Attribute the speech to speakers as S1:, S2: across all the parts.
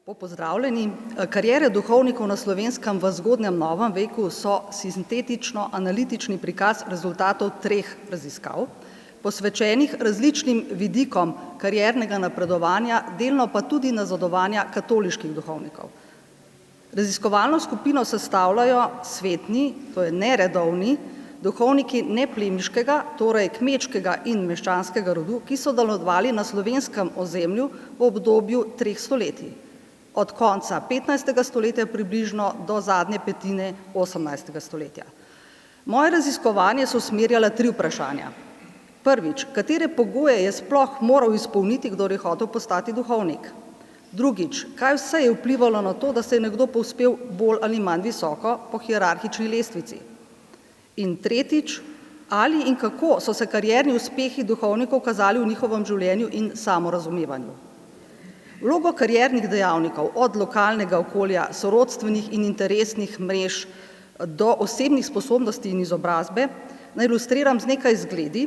S1: Pozdravljeni. Kariere duhovnikov na Slovenskem v zgodnjem novem veku so sintetično-analitični prikaz rezultatov 3 raziskav, posvečenih različnim vidikom kariernega napredovanja, delno pa tudi nazadovanja katoliških duhovnikov. Raziskovalno skupino sestavljajo svetni, to je neredovni, duhovniki neplemiškega, torej kmečkega in meščanskega rodu, ki so delovali na slovenskem ozemlju v obdobju 3 stoletij. Od konca 15. stoletja približno do zadnje petine 18. stoletja. Moje raziskovanje so usmerjala 3 vprašanja. Prvič, katere pogoje je sploh moral izpolniti, kdor je hotel postati duhovnik? Drugič, kaj vse je vplivalo na to, da se je nekdo povzpel bolj ali manj visoko po hierarhični lestvici? In tretjič, ali in kako so se karierni uspehi duhovnikov kazali v njihovem življenju in samorazumevanju? Vlogo kariernih dejavnikov od lokalnega okolja, sorodstvenih in interesnih mrež do osebnih sposobnosti in izobrazbe naj ilustriram z nekaj zgledi,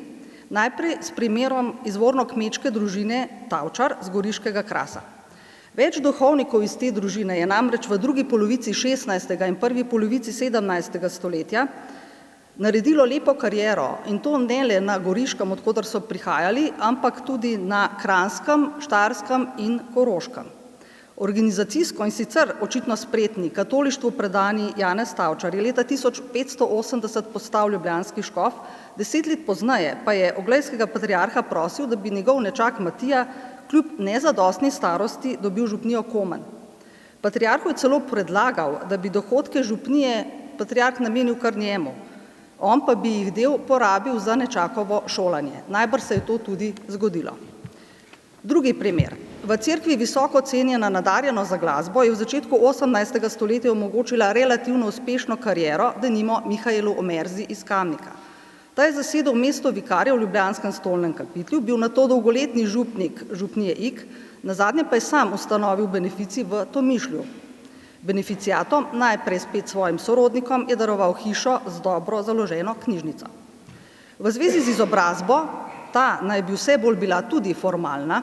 S1: najprej s primerom izvorno kmečke družine Tavčar z Goriškega krasa. Več duhovnikov iz te družine je namreč v drugi polovici 16. in prvi polovici 17. stoletja naredilo lepo kariero in to ne le na Goriškem, od koder so prihajali, ampak tudi na Kranjskem, Štajerskem in Koroškem. Organizacijsko in sicer očitno spretni, katolištvu predani Janez Tavčar je leta 1580 postal ljubljanski škof, 10 let pozneje pa je oglejskega patriarha prosil, da bi njegov nečak Matija kljub nezadostni starosti dobil župnijo Komen. Patriarhu je celo predlagal, da bi dohodke župnije patriarh namenil kar njemu, on pa bi jih del porabil za nečakovo šolanje. Najbrž se je to tudi zgodilo. Drugi primer. V cerkvi visoko cenjena nadarjenost za glasbo je v začetku 18. stoletja omogočila relativno uspešno kariero, denimo Mihaelu Omerzi iz Kamnika. Ta je zasedel mesto vikarja v ljubljanskem stolnem kapitlu, bil nato dolgoletni župnik župnije Ig, nazadnje pa je sam ustanovil beneficij v Tomišlju. Beneficiatom, najprej spet svojim sorodnikom, je daroval hišo z dobro založeno knjižnico. V zvezi z izobrazbo, ta naj bi vse bolj bila tudi formalna,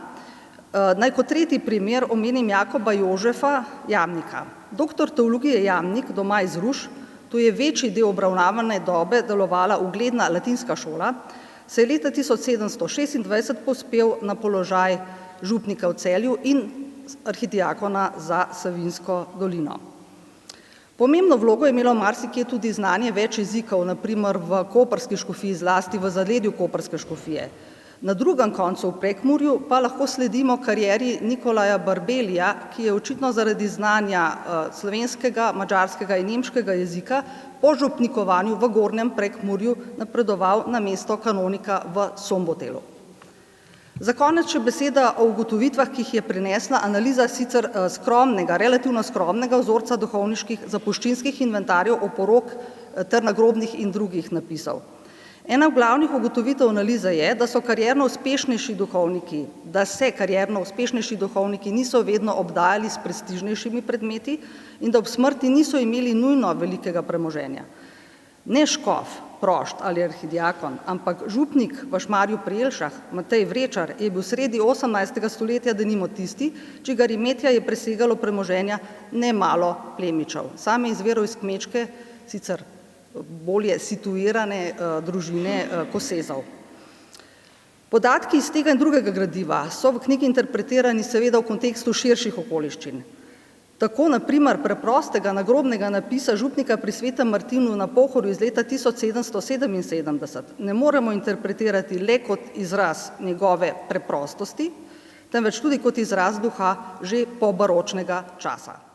S1: naj kot tretji primer omenim Jakoba Jožefa Jamnika. Doktor teologije Jamnik, doma iz Ruš, to je večji del obravnavane dobe delovala ugledna latinska šola, se je leta 1726 povzpel na položaj župnika v Celju in arhidiakona za Savinjsko dolino. Pomembno vlogo je imelo marsikje tudi znanje več jezikov, na primer v koprski škofiji, zlasti v zaledju koprske škofije. Na drugem koncu v Prekmurju pa lahko sledimo karieri Nikolaja Barbelija, ki je očitno zaradi znanja slovenskega, madžarskega in nemškega jezika po župnikovanju v Gornjem Prekmurju napredoval na mesto kanonika v Sombotelu. Za konec še beseda o ugotovitvah, ki jih je prinesla analiza sicer skromnega, relativno skromnega vzorca duhovniških zapuščinskih inventarjev, oporok ter nagrobnih in drugih napisov. Ena glavnih ugotovitev analize je, da se karierno uspešnejši duhovniki niso vedno obdajali s prestižnejšimi predmeti in da ob smrti niso imeli nujno velikega premoženja. Ne škof, prošt ali arhidiakon, ampak župnik v Šmarju pri Jelšah, Matej Vrečar, je bil sredi 18. stoletja denimo tisti, čigar imetja je presegalo premoženja nemalo plemičev. Sam je izviral iz kmečke, sicer bolje situirane družine Kosezov. Podatki iz tega in drugega gradiva so v knjigi interpretirani seveda v kontekstu širših okoliščin. Tako, na primer, preprostega nagrobnega napisa župnika pri Svetem Martinu na Pohorju iz leta 1777 ne moremo interpretirati le kot izraz njegove preprostosti, temveč tudi kot izraz duha že pobaročnega časa.